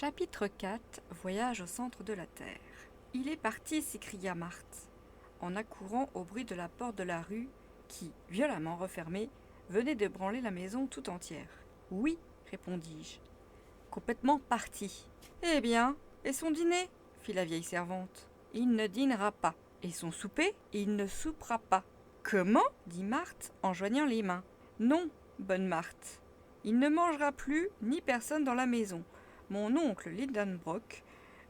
Chapitre 4. Voyage au centre de la Terre. Il est parti, s'écria Marthe, en accourant au bruit de la porte de la rue qui, violemment refermée, venait d'ébranler la maison tout entière. Oui, répondis-je. Complètement parti. Eh bien, et son dîner fit la vieille servante. Il ne dînera pas. Et son souper il ne soupera pas. Comment dit Marthe en joignant les mains. Non, bonne Marthe. Il ne mangera plus ni personne dans la maison. Mon oncle Lidenbrock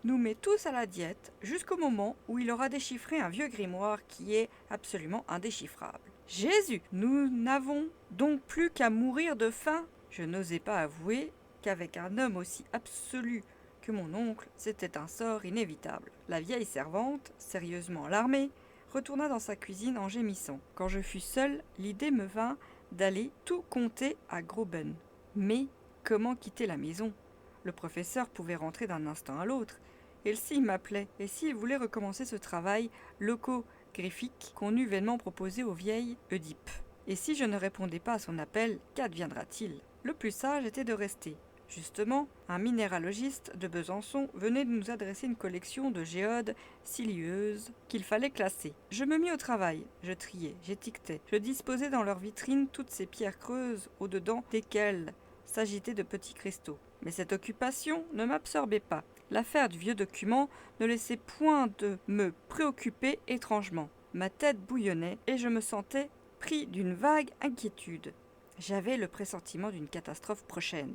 nous met tous à la diète jusqu'au moment où il aura déchiffré un vieux grimoire qui est absolument indéchiffrable. Jésus, nous n'avons donc plus qu'à mourir de faim. Je n'osais pas avouer qu'avec un homme aussi absolu que mon oncle, c'était un sort inévitable. La vieille servante, sérieusement alarmée, retourna dans sa cuisine en gémissant. Quand je fus seule, l'idée me vint d'aller tout compter à Groben. Mais comment quitter la maison ? Le professeur pouvait rentrer d'un instant à l'autre. Et s'il m'appelait, et s'il voulait recommencer ce travail locographique qu'on eût vainement proposé aux vieilles Oedipe. Et si je ne répondais pas à son appel, qu'adviendra-t-il ? Le plus sage était de rester. Justement, un minéralogiste de Besançon venait de nous adresser une collection de géodes silieuses qu'il fallait classer. Je me mis au travail, je triais, j'étiquetais, je disposais dans leur vitrine toutes ces pierres creuses au-dedans desquelles s'agitaient de petits cristaux. Mais cette occupation ne m'absorbait pas. L'affaire du vieux document ne laissait point de me préoccuper étrangement. Ma tête bouillonnait et je me sentais pris d'une vague inquiétude. J'avais le pressentiment d'une catastrophe prochaine.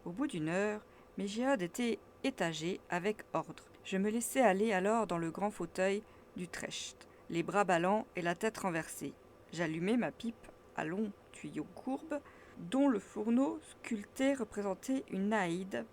Au bout d'une heure, mes géodes étaient étagées avec ordre. Je me laissai aller alors dans le grand fauteuil d'Utrecht, les bras ballants et la tête renversée. J'allumai ma pipe à long tuyau courbe, dont le fourneau sculpté représentait une naïde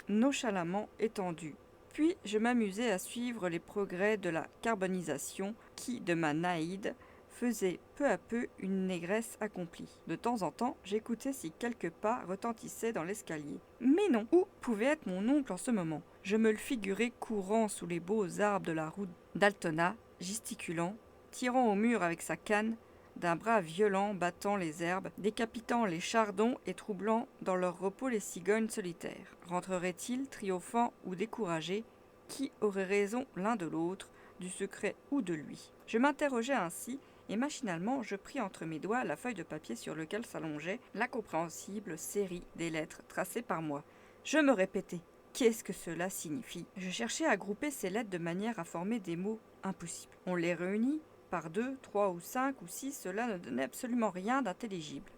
nonchalamment étendue. Puis je m'amusai à suivre les progrès de la carbonisation qui, de ma naïde, faisait peu à peu une négresse accomplie. De temps en temps, j'écoutais si quelques pas retentissaient dans l'escalier. Mais non, où pouvait être mon oncle en ce moment ? Je me le figurais courant sous les beaux arbres de la route d'Altona, gesticulant, tirant au mur avec sa canne, d'un bras violent battant les herbes, décapitant les chardons et troublant dans leur repos les cigognes solitaires. Rentrerait-il, triomphant ou découragé ? Qui aurait raison l'un de l'autre, du secret ou de lui ? Je m'interrogeais ainsi, et machinalement je pris entre mes doigts la feuille de papier sur laquelle s'allongeait l'incompréhensible série des lettres tracées par moi. Je me répétais, qu'est-ce que cela signifie ? Je cherchais à grouper ces lettres de manière à former des mots impossibles. On les réunit par 2, 3 ou 5 ou 6, cela ne donnait absolument rien d'intelligible.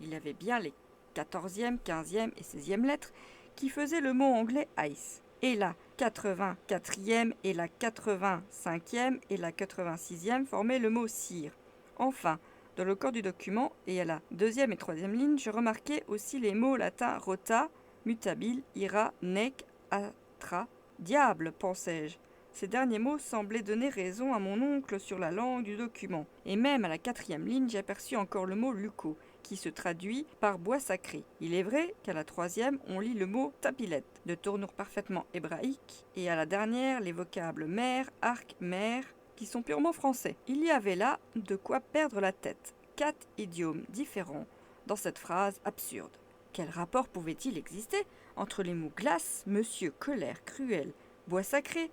Il y avait bien les 14e, 15e et 16e lettres qui faisaient le mot anglais ice. Et la 84e et la 85e et la 86e formaient le mot cire. Enfin, dans le corps du document et à la 2e et 3e ligne, je remarquais aussi les mots latins rota, mutabile, ira, nec, atra. Diable, pensais-je. Ces derniers mots semblaient donner raison à mon oncle sur la langue du document. Et même à la 4e ligne, j'aperçus encore le mot luco, qui se traduit par bois sacré. Il est vrai qu'à la 3e, on lit le mot tapilette, de tournure parfaitement hébraïque, et à la dernière, les vocables mer, arc, mer, qui sont purement français. Il y avait là de quoi perdre la tête. 4 idiomes différents dans cette phrase absurde. Quel rapport pouvait-il exister entre les mots glace, monsieur, colère, cruel, bois sacré,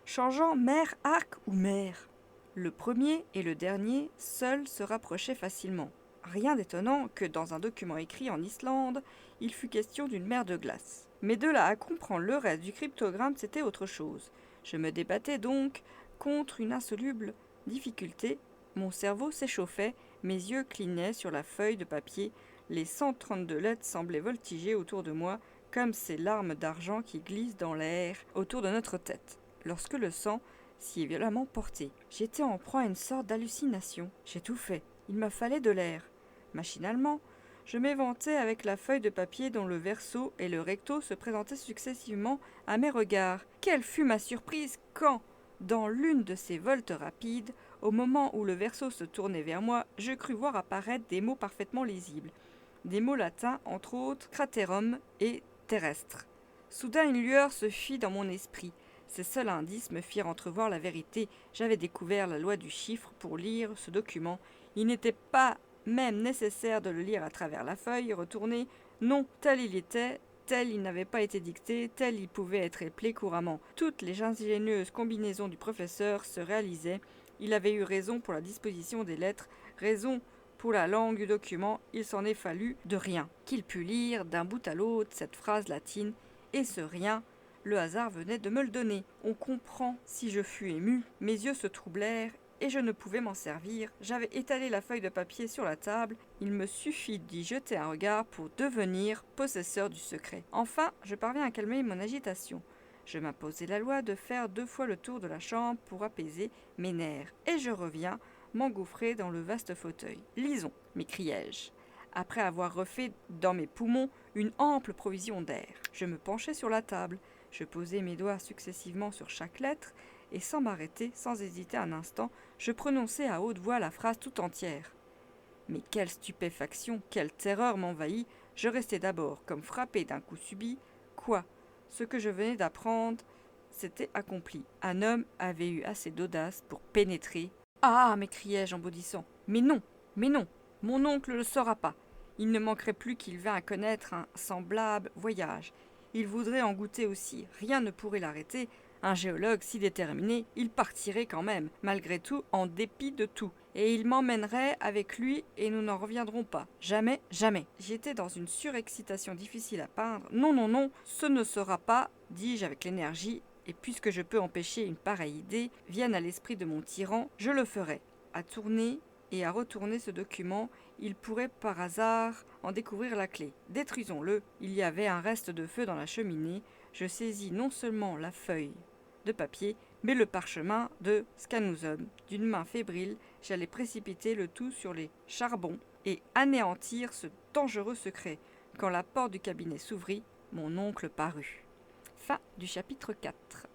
changeant mer, arc ou mer ? Le premier et le dernier seuls se rapprochaient facilement. Rien d'étonnant que dans un document écrit en Islande, il fût question d'une mer de glace. Mais de là à comprendre le reste du cryptogramme, c'était autre chose. Je me débattais donc contre une insoluble difficulté. Mon cerveau s'échauffait, mes yeux clignaient sur la feuille de papier, les 132 lettres semblaient voltiger autour de moi comme ces larmes d'argent qui glissent dans l'air autour de notre tête, lorsque le sang s'y est violemment porté. J'étais en proie à une sorte d'hallucination. J'étouffais. Il me fallait de l'air. Machinalement, je m'éventai avec la feuille de papier dont le verso et le recto se présentaient successivement à mes regards. Quelle fut ma surprise quand, dans l'une de ces voltes rapides, au moment où le verso se tournait vers moi, je crus voir apparaître des mots parfaitement lisibles. Des mots latins, entre autres, craterum et terrestre. Soudain une lueur se fit dans mon esprit. Ces seuls indices me firent entrevoir la vérité. J'avais découvert la loi du chiffre pour lire ce document. Il n'était pas même nécessaire de le lire à travers la feuille retournée. Non, tel il était, tel il n'avait pas été dicté, tel il pouvait être appelé couramment. Toutes les ingénieuses combinaisons du professeur se réalisaient. Il avait eu raison pour la disposition des lettres, raison pour la langue du document, il s'en est fallu de rien. Qu'il pût lire d'un bout à l'autre cette phrase latine, et ce rien, le hasard venait de me le donner. On comprend si je fus ému, mes yeux se troublèrent, et je ne pouvais m'en servir. J'avais étalé la feuille de papier sur la table, il me suffit d'y jeter un regard pour devenir possesseur du secret. Enfin, je parviens à calmer mon agitation. Je m'imposai la loi de faire 2 fois le tour de la chambre pour apaiser mes nerfs, et je reviens m'engouffrer dans le vaste fauteuil. « Lisons » m'écriai-je, après avoir refait dans mes poumons une ample provision d'air. Je me penchai sur la table, je posai mes doigts successivement sur chaque lettre, et sans m'arrêter, sans hésiter un instant, je prononçai à haute voix la phrase tout entière. Mais quelle stupéfaction, quelle terreur m'envahit! Je restai d'abord comme frappé d'un coup subit. Quoi? Ce que je venais d'apprendre s'était accompli. Un homme avait eu assez d'audace pour pénétrer. Ah! M'écriai-je en bondissant. Mais non! Mon oncle ne le saura pas. Il ne manquerait plus qu'il vînt à connaître un semblable voyage. Il voudrait en goûter aussi. Rien ne pourrait l'arrêter. Un géologue si déterminé, il partirait quand même, malgré tout, en dépit de tout. Et il m'emmènerait avec lui et nous n'en reviendrons pas. Jamais, jamais. J'étais dans une surexcitation difficile à peindre. Non, ce ne sera pas, dis-je avec l'énergie, et puisque je peux empêcher une pareille idée vienne à l'esprit de mon tyran, je le ferai. À tourner et à retourner ce document, il pourrait par hasard en découvrir la clé. Détruisons-le. Il y avait un reste de feu dans la cheminée. Je saisis non seulement la feuille de papier, mais le parchemin de Scanuzum. D'une main fébrile, j'allais précipiter le tout sur les charbons et anéantir ce dangereux secret. Quand la porte du cabinet s'ouvrit, mon oncle parut. Fin du chapitre 4.